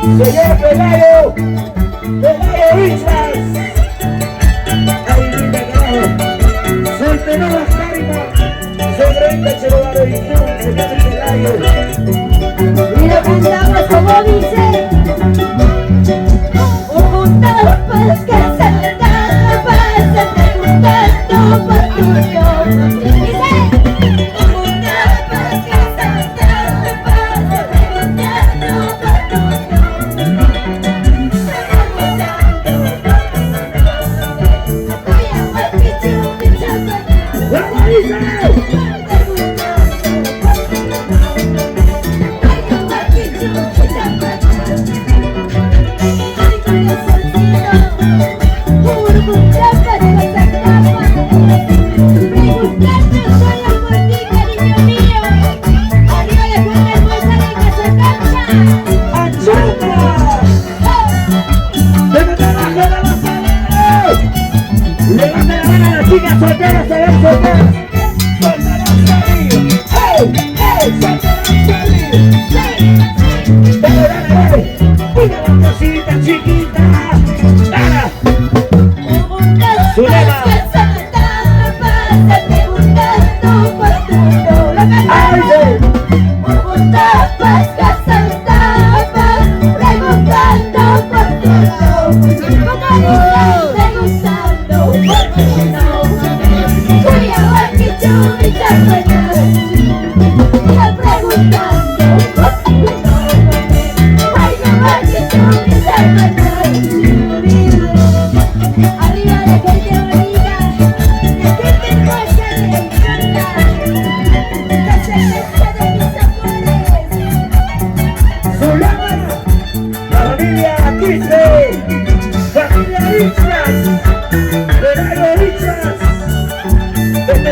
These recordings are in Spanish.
Señor Pelayo Richards. Ahí mira carajo. Soltero las carimas. Sobre el celular y señor Pelayo. Y lo cantamos como dice. Ocultar pues que se da pasa preguntando por tuyo. Dice. Ocultar pues que se da pasa preguntando por tuyo. Chicas solteras, se ven solteras. Solteras, salir. ¡Hey! ¡Hey! Solteras, salir. Dale, dale, dale. Mira la cosita chiquita. Dale. Zulema. ¡Ay, sí!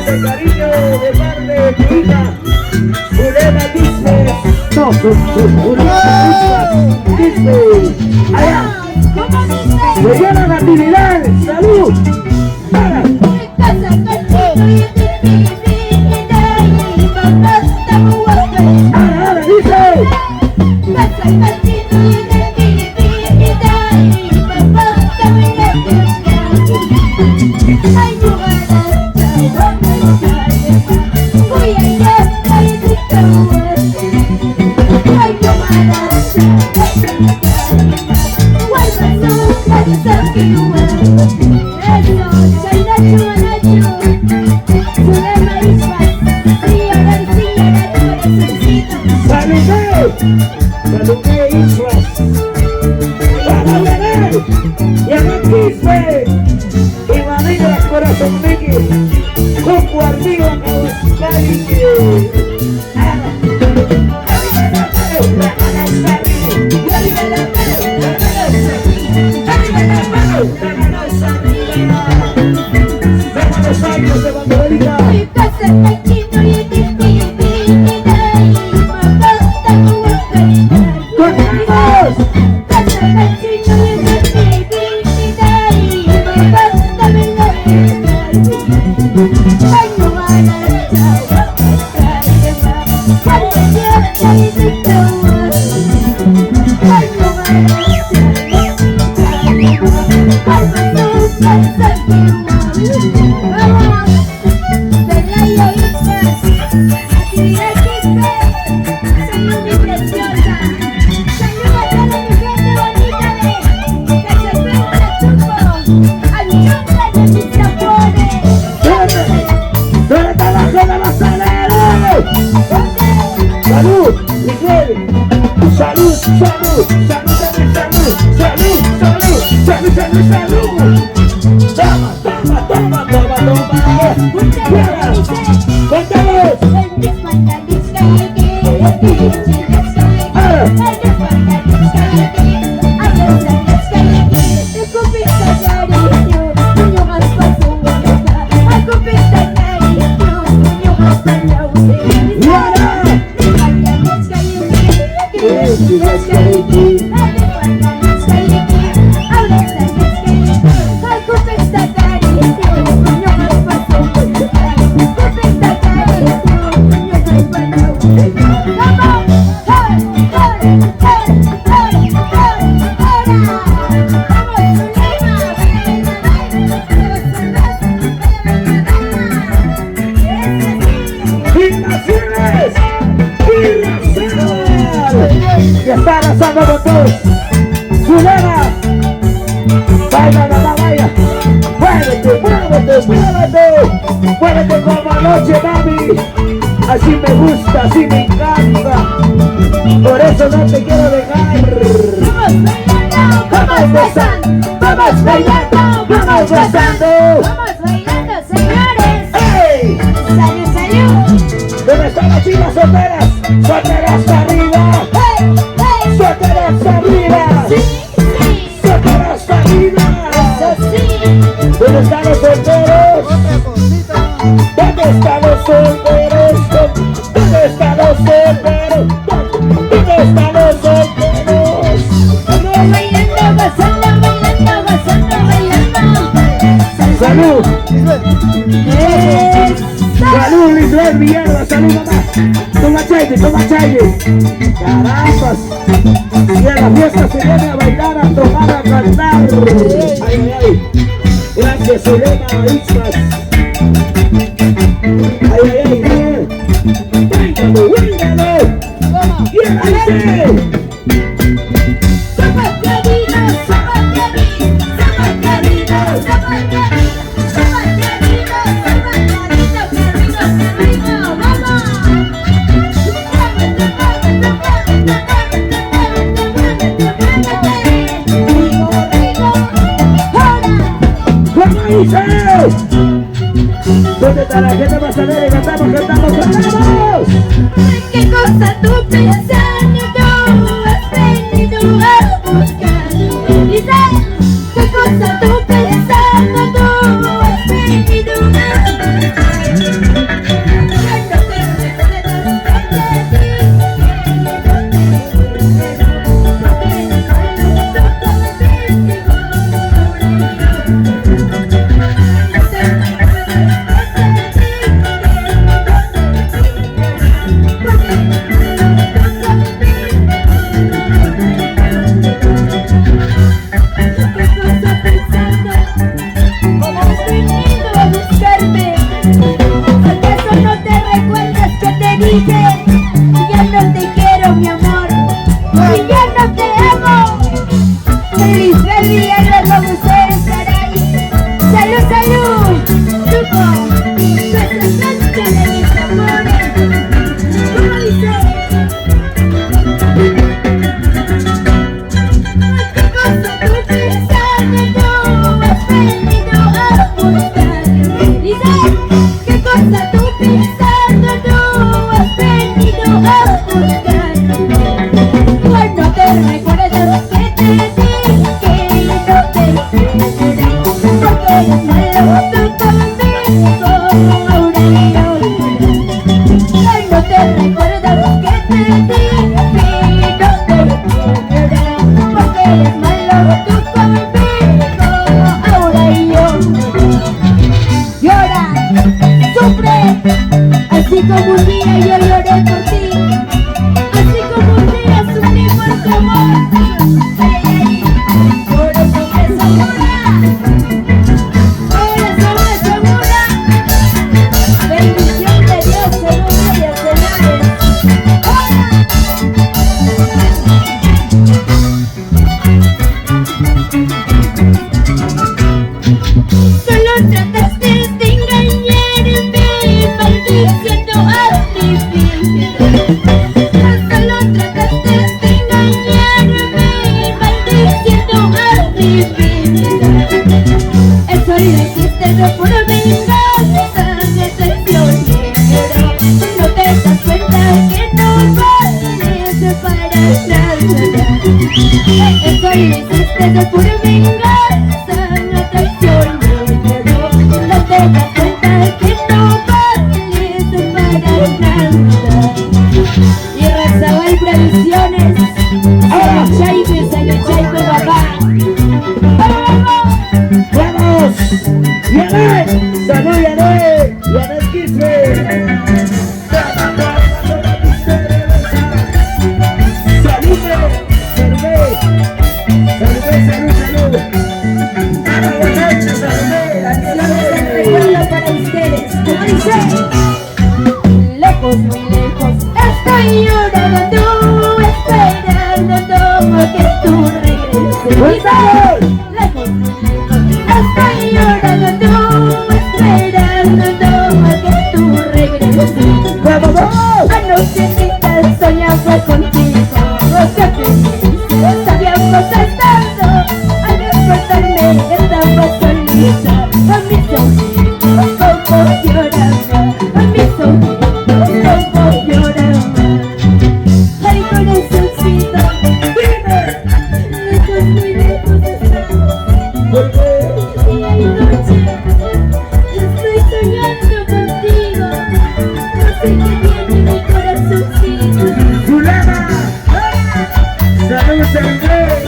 El cariño de parte de tu hija Zulema Disney. No, Disney. Allá. Señora Natividad, salud. Para. Ahora, dice. Saludé Islas para ganar y a Maquispe y Manila Corazón Miki Coco arriba a Euskadi. Los años de banderita. Salud, Miguel. Salud, salud, salud, salud, salud, salud, salud, salud, salud. Toma, toma, toma, toma, toma. Cuéntanos. Come on, hey, hey. abrazando con todos. Zulema, baila, mamá, baila. Muévete, muévete, muévete. Muévete como anoche, mami. Así me gusta, así me encanta. Por eso no te quiero dejar. Vamos bailando, vamos bailando, Vamos gozando. vamos bailando, señores. ¡Ey! Salud, salud. ¿Dónde están las chicas solteras? ¡Solteras arriba! Hey, hey. ¡Solteras arriba! Sí, sí, ¡Solteras arriba! eso sí. ¿Dónde están los solteros? ¿Dónde están los solteros? ¿Dónde están los solteros? ¿Dónde están los solteros? Vamos bailando, gozando, bailando, gozando, bailando. ¡Salud! Eso. ¡Salud, Lisbeth Villalba! ¡Salud, mamá! ¡Toma chaire, toma chaire! ¡Carambas! Y a la fiesta se viene a bailar, a tomar, a cantar. ¡Ay, ay, ay! Gracias, Zulema Ismas. ¡Ay, ay, ay! Bien. ¡Váyalo, váyalo! ¡Bien, dice! Somos queridos, somos queridos, somos queridos, somos queridos, somos queridos, somos queridos, queridos, vamos. ¿Cómo dice? ¿Dónde está la gente más alegre? ¡Cantamos, cantamos, cantamos! ¿Qué cosa tú pensando tú has venido a buscar? Dice, ¿qué cosa tú pensando tú has venido a buscar? Ya no te quiero, mi amor, y ya no te amo. Feliz Villalba, como ustedes estar ahí. Salud, salud, Tuco, nuestra cancha de mis amores. ¿Cómo dice? ¿Qué cosa tú pensando tú has venido a buscar? Dice, ¿qué cosa tú pensando tú has venido a buscar? Cuando te recuerdas que te dije que no te quiero, porque eres malo tú conmigo, ahora yo. Cuando te recuerdas que te dije que no te quiero, porque eres malo tú conmigo, ahora yo. Llora, sufre, así como un día yo lloré por ti, así como un día sufrí por tu amor. Ay, ay, por eso me asegura, por eso me asegura. Bendición de Dios en un día, señores. Solo trataste de engañarme, maldiciendo a mi vida. Solo trataste de engañarme, maldiciendo a mi vida. Eso lo hiciste no por venganza, me traicionero. No te das cuenta que no vales para nada. Eso lo hiciste no por venganza, me traicionero. No te das cuenta que no vales para nada. Y Razabal Producciones, Salud Chaipe, papá. ¡Vamos! ¡Yané! ¡Salud, Yané! ¡Yané Quispe! ¡Salud! ¡Salud! ¡Buenas noches, El recuerdo para ustedes, como dice. Lejos, muy lejos, estoy llorando tú, esperando tú. dice, lejos, estoy llorando, esperando a que tú regreses. ¡Vamos! Anoche soñaba contigo, qué feliz, sabíamos estando, al despertarme estaba solita, a mis ojitos como lloraba, a mis ojitos como lloraba. Ay, corazoncito, dime, lejos, muy lejos estamos. ¿Por qué? Día y noche, estoy soñando contigo. No sé qué tiene mi corazoncito. ¡Zulema! ¡Saludos a Andrés!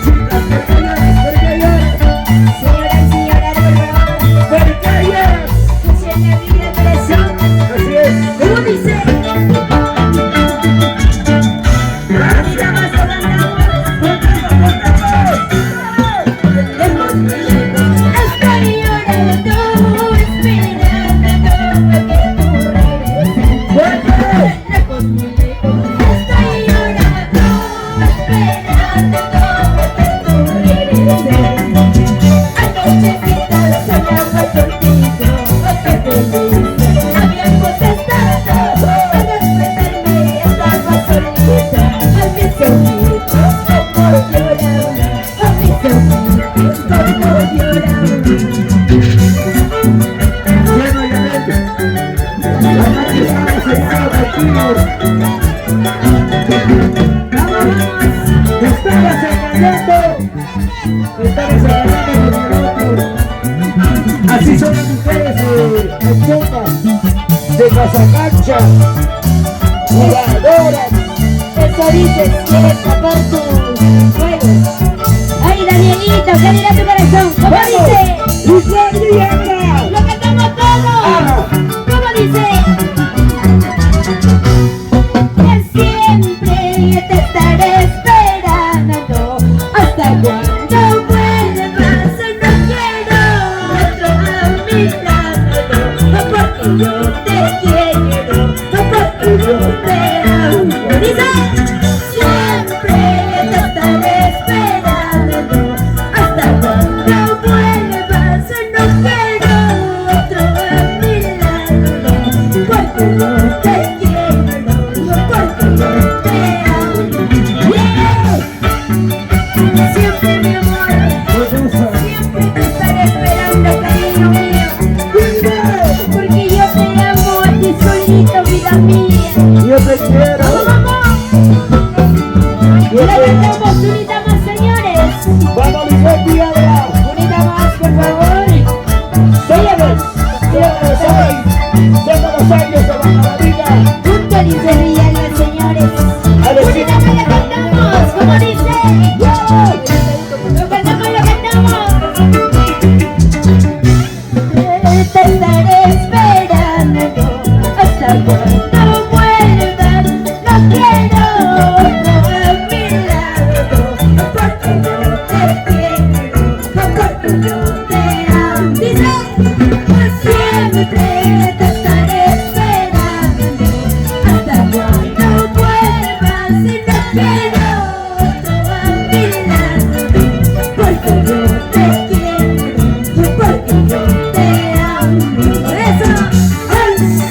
Chicas, ¿por qué lloras? Señoras y señores, por favor, ¿Por qué lloras? escuchen mi vida corazón. Así es. ¿Cómo dice? Ahorita más lo cantamos. Lejos, estoy llorando, esperando a que tú regreses. ¡Fuerte! Lejos, muy lejos, estoy llorando, esperando a que tú regreses. Anochecita soñaba contigo, qué feliz, habíamos estado, al despertarme estaba solita, a mis ojitos como lloraba, a mis ojitos como lloraba. Bueno, ya ven. Anoche estaba soñando contigo. Te estabas engañando. Te estabas engañando con el otro. Así son las mujeres de Choma, de Casacancha, jugadoras. Eso dices, quieres tapar tus juegos. Ay, Danielito, ¿qué dirá tu corazón? ¿Cómo dice? ¡Lisandro y Ana! ¡Lo cantamos todos! ¡Ah! ¿Cómo dice? Que siempre te estaré esperando hasta cuando vuelvas. No quiero otro a mi lado, porque yo te quiero, porque yo te amo. Dice, siempre te estaré esperando hasta cuando vuelvas. No quiero otro a mi lado, porque yo te quiero, porque yo te amo. Yeah. Siempre mi amor, siempre te estaré esperando, cariño mío, porque yo te amo a ti solito, vida mía. Yo te quiero. ¡Vamos! Yo ¡La te cantamos unita más, señores! Vamos, Lisandro y Ana. ¡Unita más, por favor! Síguenos. Síguenos hoy. Somos los años de la maravilla. Junto dice Villalba, señores. A decir- ¡Unita más la cantamos! ¿Cómo dice? ¡Lo cantamos, lo cantamos! Te estaré esperando hasta cuando vuelvas. No quiero otro a mi lado, porque yo te quiero, porque yo te amo. Dice, siempre te estaré esperando hasta cuando vuelvas. Y no quiero otro a mi lado, porque yo te quiero, porque yo te amo. Por eso,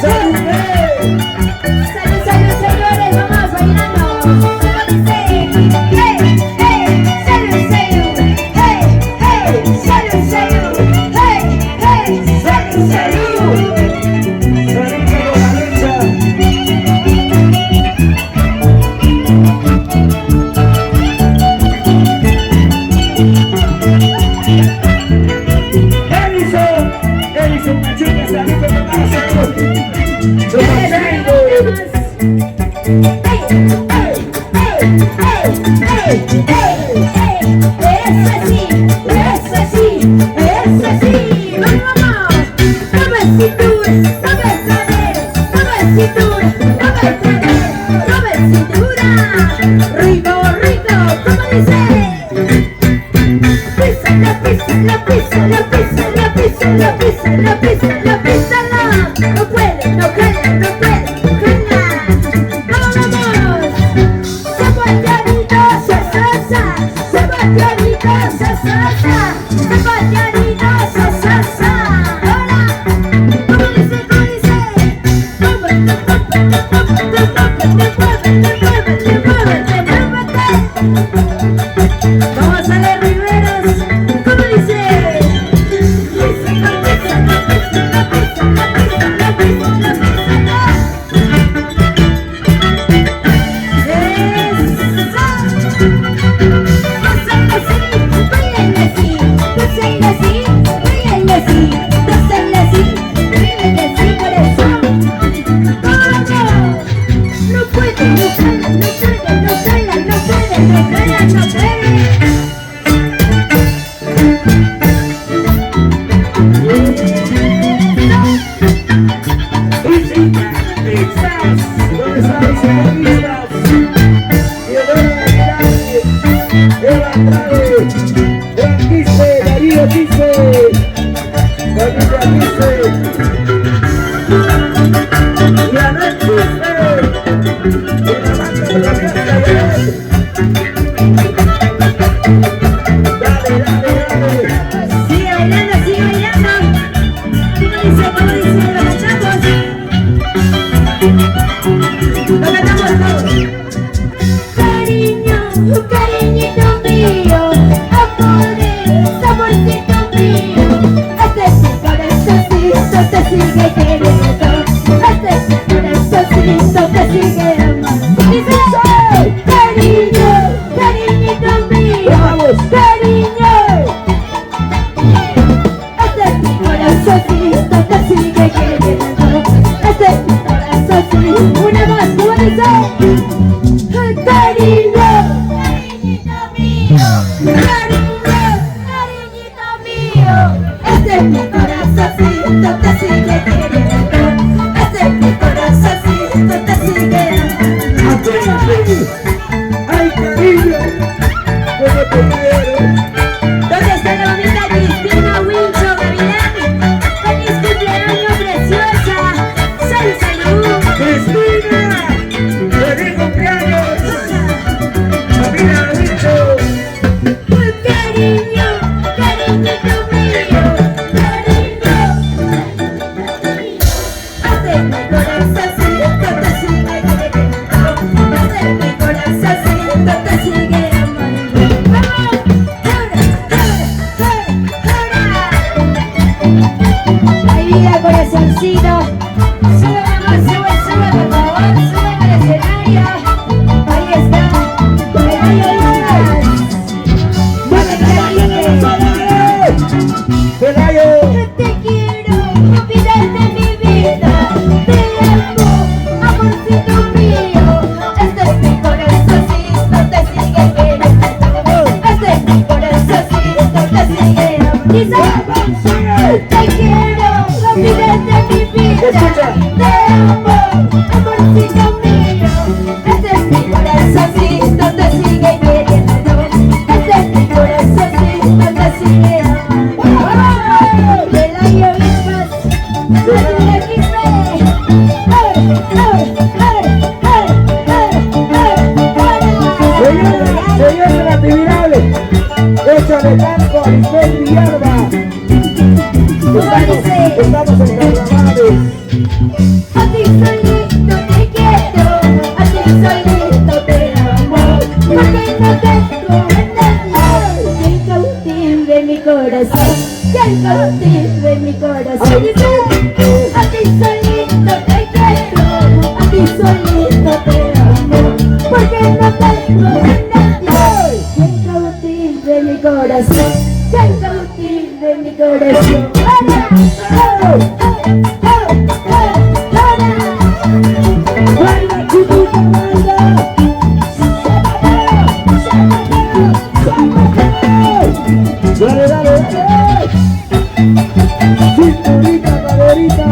¡Salud! salud, salud, señores, vamos bailando. ¿Cómo dice? Hey, hey, salud, salud. Hey, hey, salud, salud. Hey, hey, salud, salud. Salita con la derecha. Edison Machuca, salita con la derecha. Los amigos. Es así, es así, es así. Vamos, no me cintura, no me cadera, no me cintura, no me cadera, no me cintura. Rico, rico, ¿cómo dice? Pisa, la pisa, la pisa, la pisa, la pisa, la pisa, la pisa, la pisa, no puede, no jala, no puede, jala. Vamos, vamos. Somos llanitos, salsa, Zapatianitos, salsa, zapatianitos, salsa. Ahora, ¿cómo dice? Vamos a los riberos, ¿cómo dice? Cariñito mío, amores, saborcito mío, este mi corazoncito te sigue queriendo, este mi corazoncito te sigue amando. Dice, cariño, cariñito mío, cariño, este mi corazoncito te sigue queriendo, este mi corazoncito. Una más, ¿cómo dice? Cariño, cariñito mío, cariñito mío, este es mi corazoncito, te sigue queriendo, este es mi corazoncito, te sigue amando. ¡Ay, cariño! ¡Cómo te quiero! ¿Dónde está la bonita Cristina Wincho Gavilán? ¡Feliz cumpleaños, preciosa! ¡Salud! ¡Cristina! ¡Feliz cumpleaños! ¡Familia Wincho! Cariño, cariñito mío, cariño, hace mi corazoncito te sigue queriendo, hace mi corazoncito te sigue amando. ¡Vamos! ¡Ahora! ¡Ahí vida, corazoncito! ¡Sube, mamá, sube, sube, por favor! ¡Sube al escenario! ¡Ahí está! ¡Ahí ¡Pelayo! te quiero, vida de mi vida, te amo, amorcito mío, este es mi corazoncito, te sigue queriendo, este es mi corazoncito, te sigue amando. Dice, te quiero, vida de mi vida, te amo, amorcito mío, este es mi corazoncito, te sigue queriendo, este es mi corazoncito, te sigue amando. Señor de la Tibirable, échale tanto a Lisbeth Villalba. Estamos en carnavales. A ti solito te quiero, a ti solito te amo, porque no tengo nada que cautive mi corazón, que cautive mi corazón. A ti solito te quiero, a ti solito te amo, porque no tengo nada que cautive mi corazón, que cautive mi corazón. ¡Baila, chiquita, baila! ¡Dale, dale, dale! ¡Cinturita, caderita!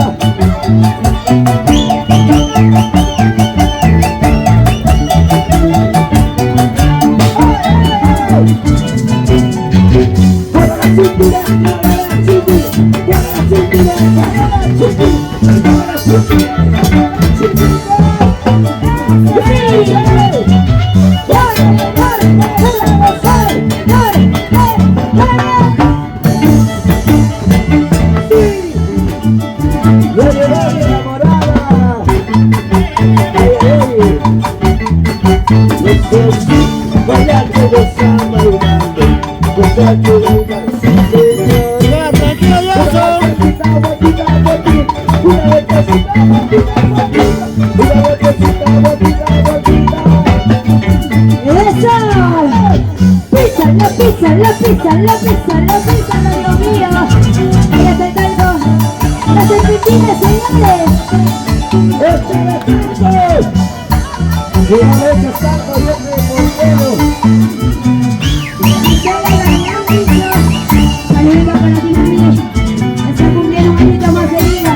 ¡Para la cintura! ¡Para Tranquilo, Johnson. ¡Eso! Písalo, písalo, písalo, písalo, písalo, Dios mío. Ahí está el tango. Las serpentinas, señores. Saludito para ti, mami. Está cumpliendo un añito más de vida.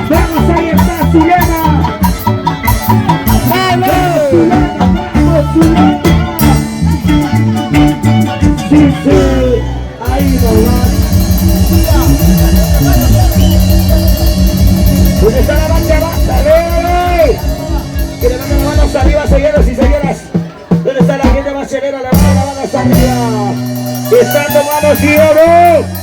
Vamos, ahí está Zulema. Vamos, Zulema. Sí, sí, ahí nomás. ¿Dónde está la banda? ¡Bájale! Que le manden las manos arriba, señoras y señoras. ¿Dónde está la gente más chelera? La mano arriba. Están tomando, ¿sí o no?